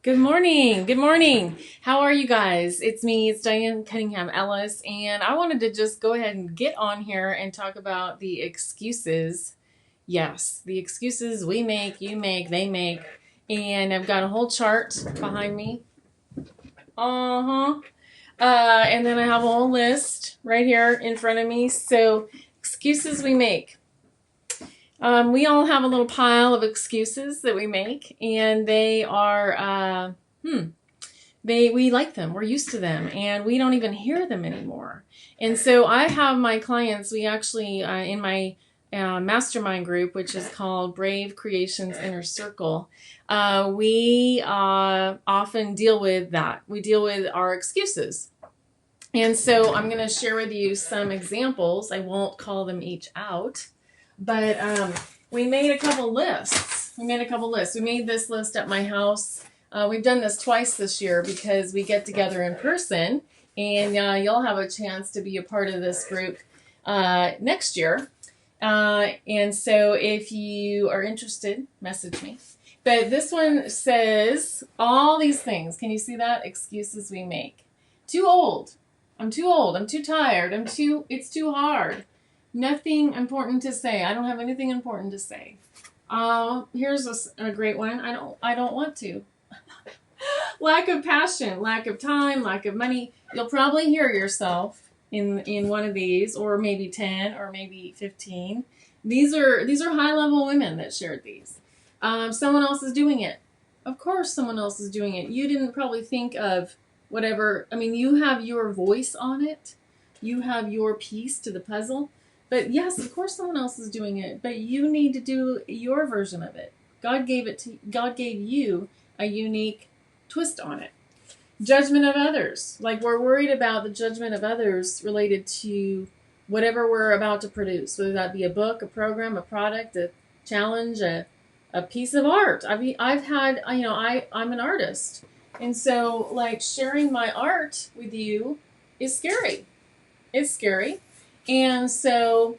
Good morning. Good morning. How are you guys? It's me, it's Diane Cunningham Ellis, and I wanted to just go ahead and get on here and talk about the excuses. Yes, the excuses we make, you make, they make. And I've got a whole chart behind me. Uh-huh. And then I have a whole list right here in front of me. So, excuses we make. We all have a little pile of excuses that we make, and they are, we like them, we're used to them, and we don't even hear them anymore. And so I have my clients, we actually, in my mastermind group, which is called Brave Creations Inner Circle, we often deal with that. We deal with our excuses. And so I'm going to share with you some examples. I won't call them each out. But we made a couple lists. We made this list at my house. We've done this twice this year because we get together in person, and you'll have a chance to be a part of this group next year. And so if you are interested, message me. But this one says all these things. Can you see that? Excuses we make. Too old. I'm too old. I'm too tired. It's too hard. Nothing important to say. I don't have anything important to say. Here's a great one. I don't want to. Lack of passion, lack of time, lack of money. You'll probably hear yourself in one of these, or maybe 10, or maybe 15. These are high level women that shared these. Someone else is doing it. Of course, someone else is doing it. You didn't probably think of whatever. I mean, you have your voice on it. You have your piece to the puzzle. But yes, of course someone else is doing it, but you need to do your version of it. God gave you a unique twist on it. Judgment of others. Like, we're worried about the judgment of others related to whatever we're about to produce, whether that be a book, a program, a product, a challenge, a piece of art. I've had, I'm an artist. And so, like, sharing my art with you is scary. It's scary. And so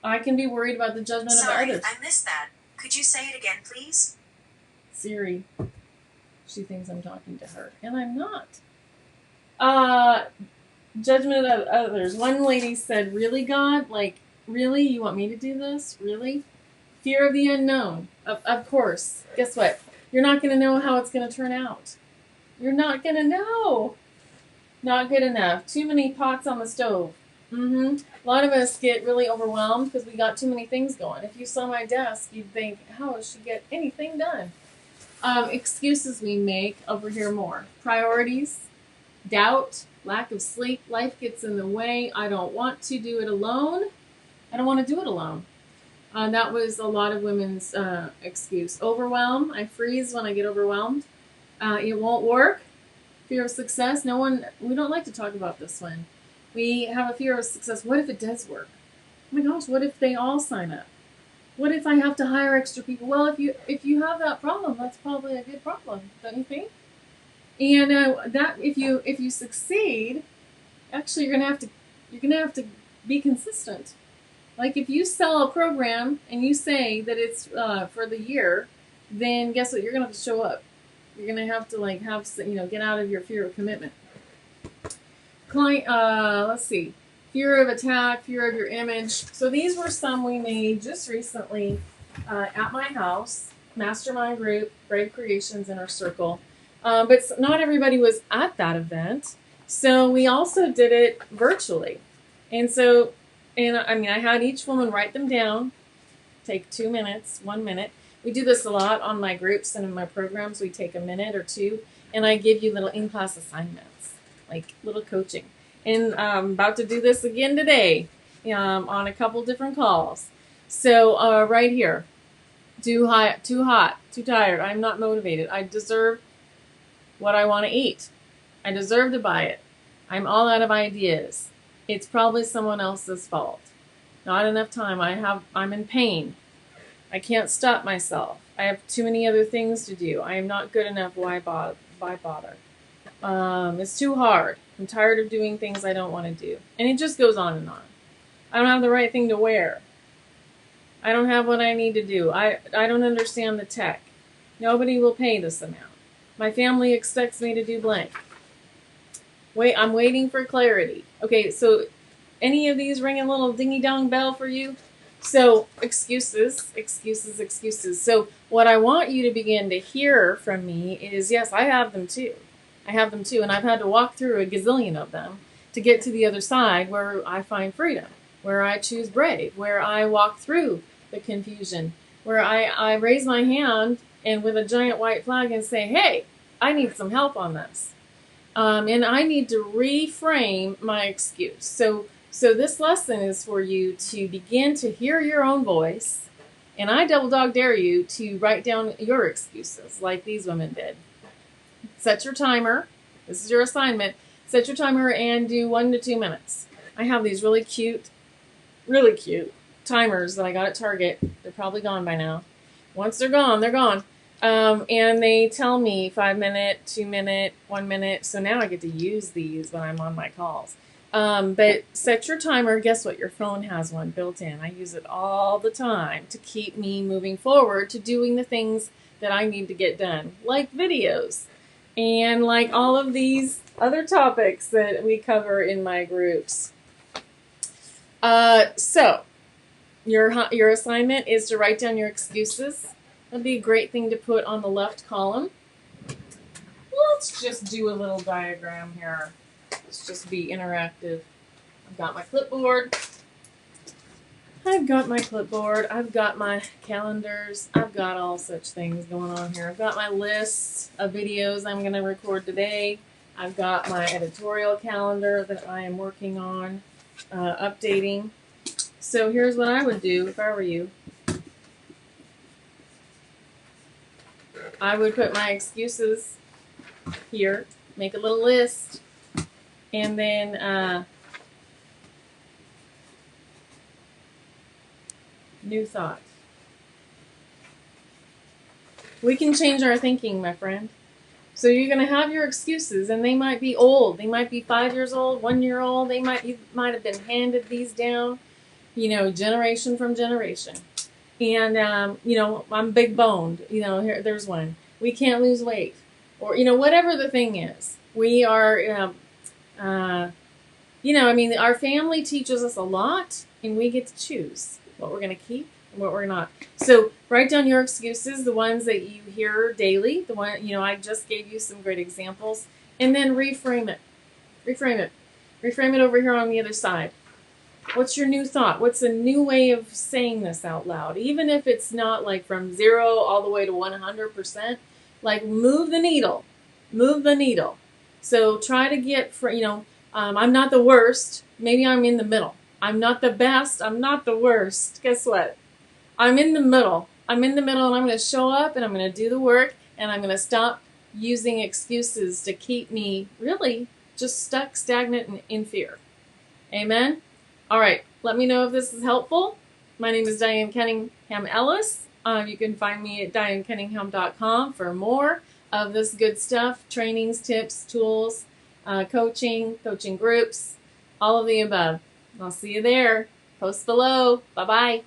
I can be worried about the judgment of others. Sorry, I missed that. Could you say it again, please? Siri, she thinks I'm talking to her, and I'm not. Judgment of others. One lady said, "Really, God? Like, really? You want me to do this? Really?" Fear of the unknown. Of course. Guess what? You're not going to know how it's going to turn out. You're not going to know. Not good enough. Too many pots on the stove. A lot of us get really overwhelmed because we got too many things going. If you saw my desk, you'd think, how does she get anything done? Excuses we make over here more. Priorities, doubt, lack of sleep, life gets in the way. I don't want to do it alone. I don't want to do it alone. That was a lot of women's excuse. Overwhelm. I freeze when I get overwhelmed. It won't work. Fear of success. We don't like to talk about this one. We have a fear of success. What if it does work? Oh my gosh, what if they all sign up? What if I have to hire extra people? Well, if you have that problem, that's probably a good problem, don't you think? And that if you succeed, actually you're gonna have to be consistent. Like, if you sell a program and you say that it's for the year, then guess what? You're gonna have to show up. You're gonna have to get out of your fear of commitment. Let's see. Fear of attack, fear of your image. So these were some we made just recently at my house, mastermind group, Brave Creations Inner Circle. But not everybody was at that event. So we also did it virtually. And I had each woman write them down, take 2 minutes, 1 minute. We do this a lot on my groups and in my programs. We take a minute or two, and I give you little in-class assignments, like little coaching. And I'm about to do this again today on a couple different calls. So right here, too hot, too tired. I'm not motivated. I deserve what I want to eat. I deserve to buy it. I'm all out of ideas. It's probably someone else's fault. Not enough time. I'm in pain. I can't stop myself. I have too many other things to do. I am not good enough. Why bother? It's too hard. I'm tired of doing things I don't want to do. And it just goes on and on. I don't have the right thing to wear. I don't have what I need to do. I don't understand the tech. Nobody will pay this amount. My family expects me to do blank. Wait, I'm waiting for clarity. Okay, so any of these ring a little dingy dong bell for you? So excuses, excuses, excuses. So what I want you to begin to hear from me is, yes, I have them too. I have them too, and I've had to walk through a gazillion of them to get to the other side where I find freedom, where I choose brave, where I walk through the confusion, where I raise my hand and with a giant white flag and say, hey, I need some help on this. And I need to reframe my excuse. So this lesson is for you to begin to hear your own voice, and I double dog dare you to write down your excuses like these women did. Set your timer. This is your assignment. Set your timer and do 1 to 2 minutes. I have these really cute timers that I got at Target. They're probably gone by now. Once they're gone, they're gone. And they tell me 5 minute, 2 minute, 1 minute. So now I get to use these when I'm on my calls. But set your timer. Guess what? Your phone has one built in. I use it all the time to keep me moving forward to doing the things that I need to get done, like videos and like all of these other topics that we cover in my groups. So your assignment is to write down your excuses. That'd be a great thing to put on the left column. Let's just do a little diagram here. Let's just be interactive. I've got my clipboard. I've got my calendars. I've got all such things going on here. I've got my lists of videos I'm going to record today. I've got my editorial calendar that I am working on updating. So here's what I would do if I were you. I would put my excuses here, make a little list, and then new thought. We can change our thinking, my friend. So you're going to have your excuses, and they might be old. They might be 5 years old, 1 year old. You might have been handed these down, generation from generation. And, I'm big boned. Here, there's one. We can't lose weight. Or, whatever the thing is. We are, our family teaches us a lot, and we get to choose what we're going to keep and what we're not. So write down your excuses, the ones that you hear daily. The one, I just gave you some great examples. And then reframe it. Reframe it over here on the other side. What's your new thought? What's a new way of saying this out loud? Even if it's not like from 0 all the way to 100%, like move the needle. Move the needle. So try to get, I'm not the worst. Maybe I'm in the middle. I'm not the best. I'm not the worst. Guess what? I'm in the middle. I'm in the middle, and I'm going to show up, and I'm going to do the work, and I'm going to stop using excuses to keep me really just stuck, stagnant, and in fear. Amen? All right, let me know if this is helpful. My name is Diane Cunningham Ellis. You can find me at dianecunningham.com for more of this good stuff, trainings, tips, tools, coaching groups, all of the above. I'll see you there. Post below. Bye-bye.